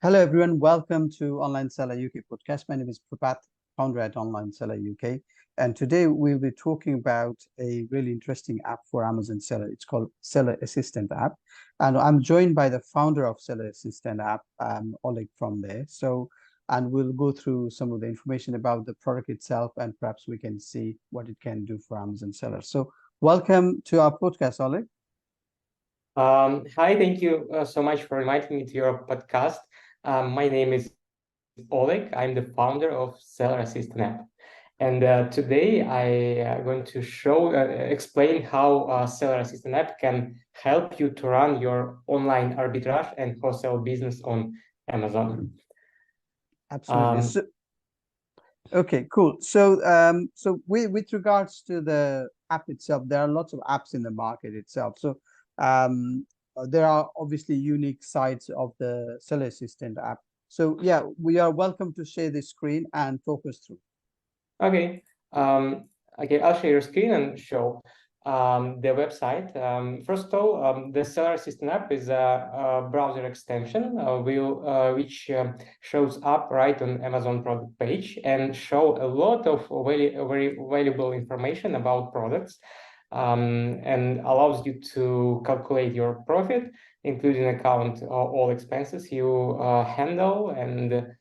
Hello, everyone. Welcome to Online Seller UK podcast. My name is Prabhat, founder at Online Seller UK. And today we'll be talking about a really interesting app for Amazon Seller. It's called Seller Assistant app. And I'm joined by the founder of Seller Assistant app, Oleg from there. And we'll go through some of the information about the product itself, and perhaps we can see what it can do for Amazon sellers. So welcome to our podcast, Oleg. Hi, thank you so much for inviting me to your podcast. My name is Oleg. I'm the founder of Seller Assistant app. And today I going to explain how Seller Assistant app can help you to run your online arbitrage and wholesale business on Amazon. Absolutely. Okay, cool. With regards to the app itself, there are lots of apps in the market itself. There are obviously unique sides of the Seller Assistant app. So yeah, we are welcome to share the screen and talk us through. Okay. Okay, I'll share your screen and show the website. First of all, the Seller Assistant app is a browser extension which shows up right on Amazon product page and show a lot of very valuable information about products and allows you to calculate your profit, including account all expenses you handle, and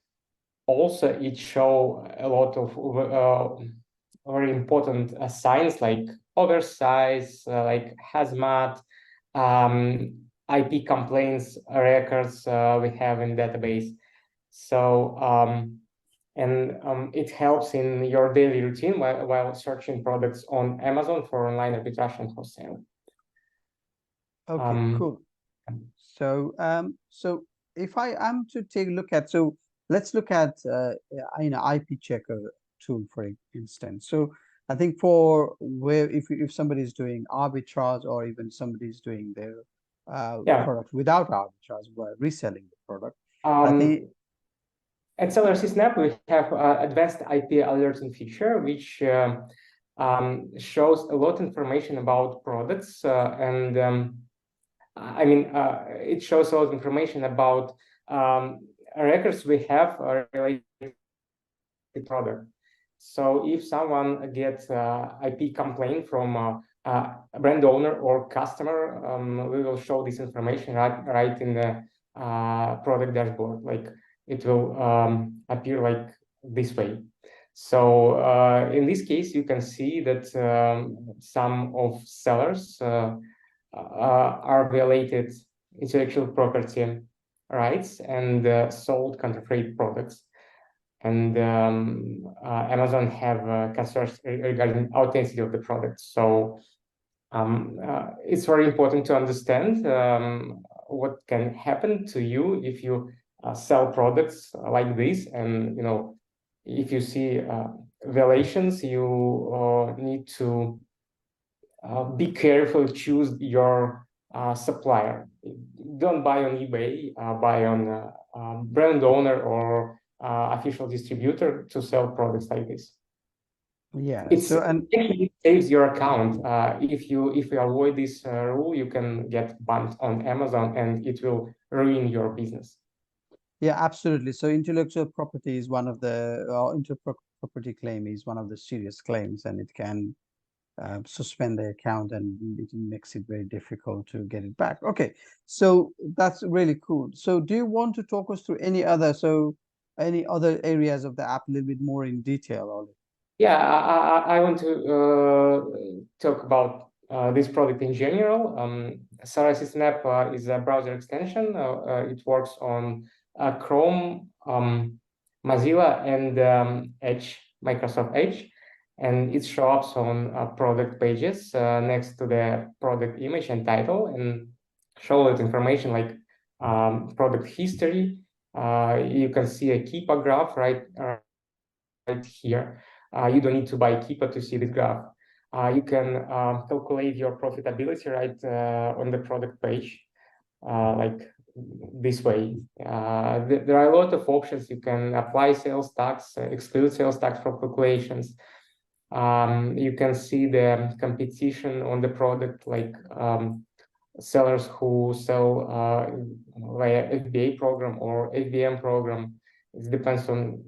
also it show a lot of very important signs like oversize, like hazmat, IP complaints records we have in database. It helps in your daily routine while searching products on Amazon for online arbitrage and wholesale. Okay, cool. So if I am to take a look at, let's look at IP checker tool, for instance. So I think for where if somebody is doing arbitrage, or even somebody is doing their product without arbitrage, while reselling the product, I think at Seller Assistant app we have advanced IP alerting feature, which shows a lot of information about products it shows a lot of information about records we have related to product. So if someone gets IP complaint from a brand owner or customer, we will show this information right in the product dashboard. Like it will appear like this way. So in this case, you can see that some of sellers are violated intellectual property rights and sold counterfeit products. And Amazon have concerns regarding authenticity of the product. So it's very important to understand what can happen to you if you sell products like this. And if you see violations, you need to be careful, choose your supplier. Don't buy on eBay, buy on brand owner or official distributor to sell products like this. Yeah, it saves your account. If you avoid this rule, you can get banned on Amazon and it will ruin your business. Yeah, absolutely. So intellectual property is one of the intellectual property claim is one of the serious claims, and it can suspend the account, and it makes it very difficult to get it back. Okay, so that's really cool. So do you want to talk us through any other areas of the app a little bit more in detail, Ollie? Yeah, I want to talk about this product in general. Seller Assistant app is a browser extension. It works on Chrome, Mozilla, and Edge, Microsoft Edge. And it shows up on product pages next to the product image and title, and show that information like product history. You can see a Keepa graph right here. You don't need to buy Keepa to see the graph. You can calculate your profitability right on the product page, like this way. There are a lot of options. You can apply sales tax, exclude sales tax from calculations. You can see the competition on the product, like sellers who sell via FBA program or FBM program. It depends on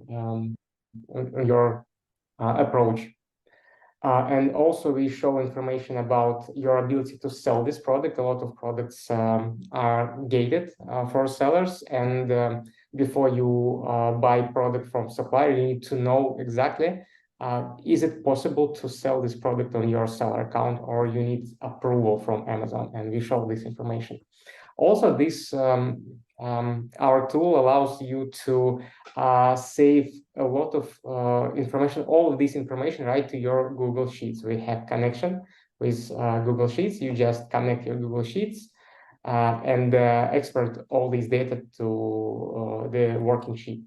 your approach. And also we show information about your ability to sell this product. A lot of products are gated for sellers, and before you buy product from supplier, you need to know exactly is it possible to sell this product on your seller account, or you need approval from Amazon, and we show this information. Also, this our tool allows you to save a lot of information, all of this information, right, to your Google Sheets. We have connection with Google Sheets. You just connect your Google Sheets and export all this data to the working sheet.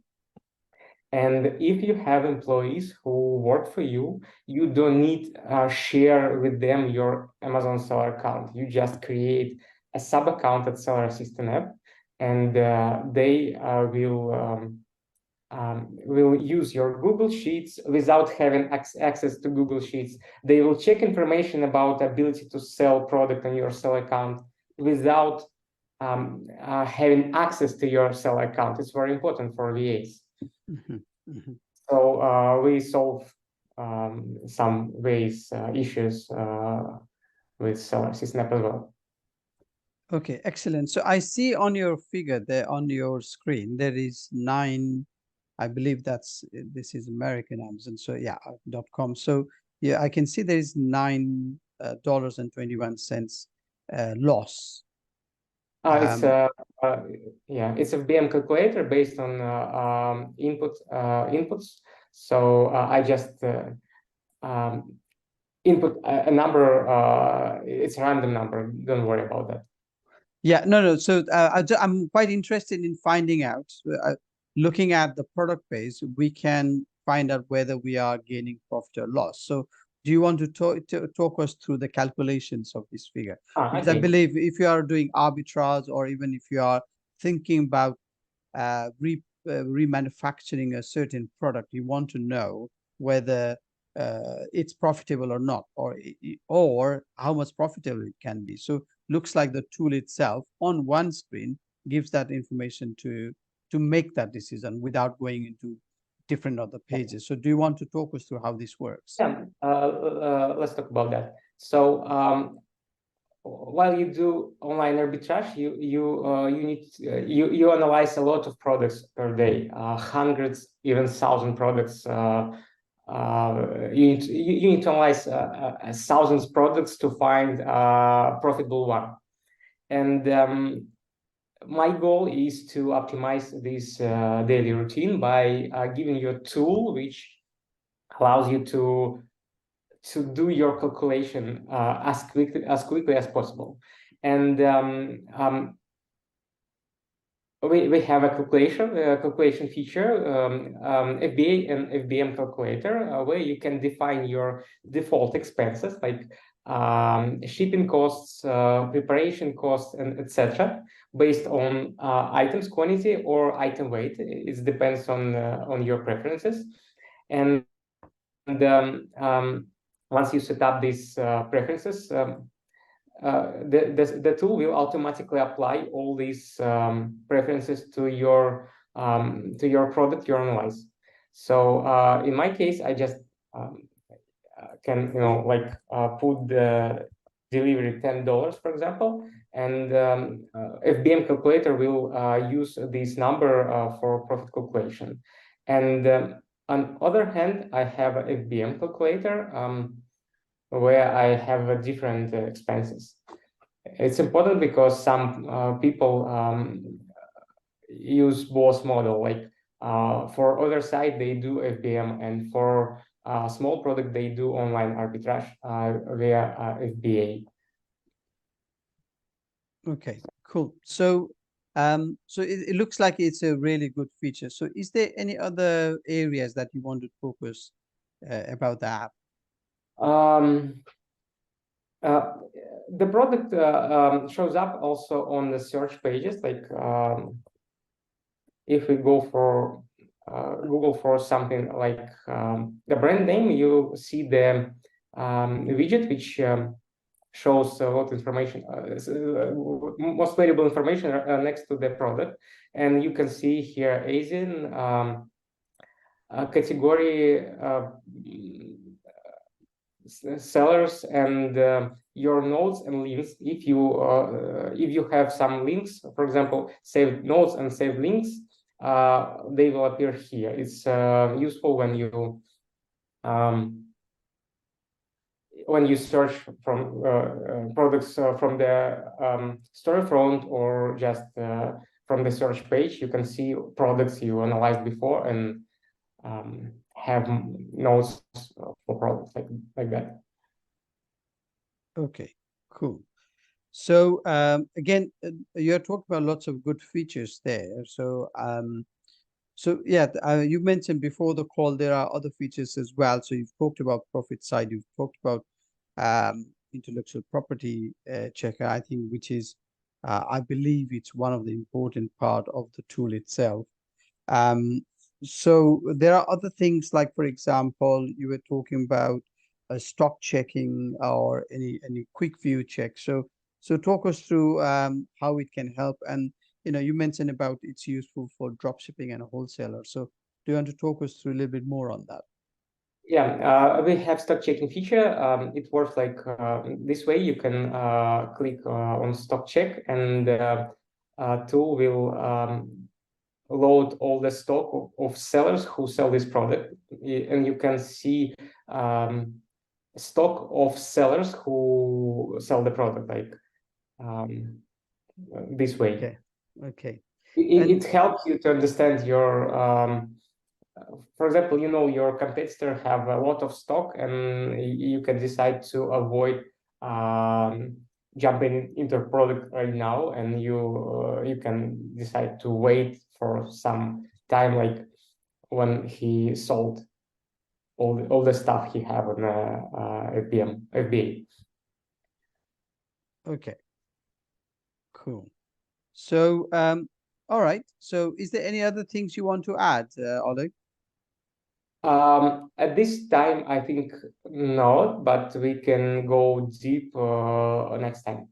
And if you have employees who work for you, you don't need share with them your Amazon seller account. You just create a sub account at Seller Assistant app, and they will use your Google Sheets without having access to Google Sheets. They will check information about ability to sell product on your seller account without having access to your seller account. It's very important for VAs. So we solve some ways issues with Seller Assistant app as well. Okay, excellent. So I see on your figure there on your screen, there is 9, I believe this is American Amazon. So yeah, .com. So yeah, I can see there is $9.21 loss. It's it's a FBM calculator based on inputs. So I just input a number. It's a random number. Don't worry about that. Yeah, no. So I'm quite interested in finding out. Looking at the product page, we can find out whether we are gaining profit or loss. So do you want to talk us through the calculations of this figure? Because I believe if you are doing arbitrage, or even if you are thinking about remanufacturing a certain product, you want to know whether it's profitable or not, or how much profitable it can be. So looks like the tool itself on one screen gives that information to make that decision without going into different other pages. So do you want to talk us through how this works? Yeah, let's talk about that. So while you do online arbitrage, you analyze a lot of products per day, hundreds, even 1,000 products. You need to analyze thousands of products to find a profitable one. And my goal is to optimize this daily routine by giving you a tool which allows you to do your calculation as quickly as possible. And we have a calculation feature, FBA and FBM Calculator, where you can define your default expenses like shipping costs, preparation costs, and etc. based on items quantity or item weight. It depends on your preferences. And once you set up these preferences, the tool will automatically apply all these preferences to your product you analyze. So in my case, I just can put the delivery $10, for example, and FBM calculator will use this number for profit calculation. And on other hand, I have a FBM calculator where I have different expenses. It's important because some people use both model. Like for other side, they do FBM, and for small product, they do online arbitrage via FBA. Okay, cool. So so it looks like it's a really good feature. So is there any other areas that you want to focus about the app? The product shows up also on the search pages. Like if we go for Google for something like the brand name, you see the widget which shows a lot of information, most valuable information next to the product. And you can see here ASIN category, sellers, and your notes and links. If you have some links, for example, saved notes and saved links, they will appear here. It's useful when you search from products from the storefront, or just from the search page. You can see products you analyzed before and have notes for products like that. Okay, cool. So again, you're talking about lots of good features there. So yeah, you mentioned before the call there are other features as well. So you've talked about profit side, you've talked about intellectual property checker, I think, which is, I believe it's one of the important part of the tool itself. So there are other things like, for example, you were talking about stock checking or any quick view check. So talk us through how it can help. And you mentioned about it's useful for drop shipping and a wholesaler. So do you want to talk us through a little bit more on that? Yeah, we have stock checking feature. It works like this way. You can click on stock check, and tool will load all the stock of sellers who sell this product, and you can see stock of sellers who sell the product, like this way. Okay. Okay. It helps you to understand your for example, your competitor have a lot of stock, and you can decide to avoid jumping into a product right now, and you can decide to wait for some time, like when he sold all the stuff he have on FBA. Okay, cool. So all right. So is there any other things you want to add, Oleg? At this time, I think no, but we can go deep next time.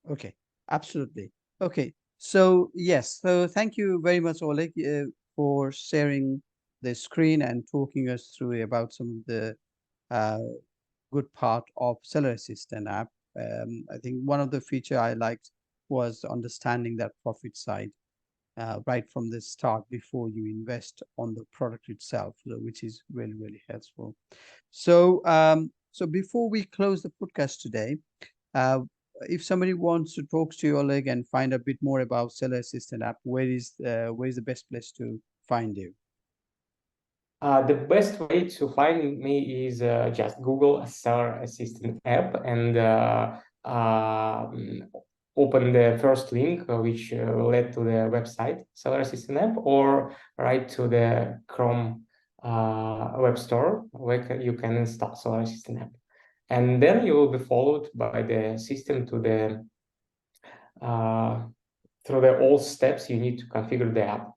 Okay, absolutely. Okay, so yes, so thank you very much, Oleg, for sharing the screen and talking us through about some of the uh, good part of Seller Assistant app. I think one of the feature I liked was understanding that profit side right from the start before you invest on the product itself, which is really, really helpful. So, so before we close the podcast today, uh, if somebody wants to talk to you, Oleg, and find a bit more about Seller Assistant app, where is the best place to find you? The best way to find me is just Google a Seller Assistant app, and open the first link, which led to the website Seller Assistant app, or write to the Chrome web store where you can install Seller Assistant app. And then you will be followed by the system to the through the all steps you need to configure the app.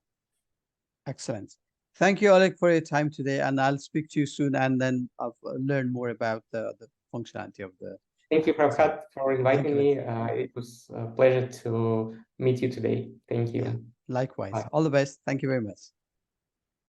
Excellent. Thank you, Oleg, for your time today, and I'll speak to you soon, and then I'll learn more about the functionality of the Thank you, site. Prabhat, for Thank inviting you. me. It was a pleasure to meet you today. Thank Yeah, you. likewise. Bye. All the best. Thank you very much.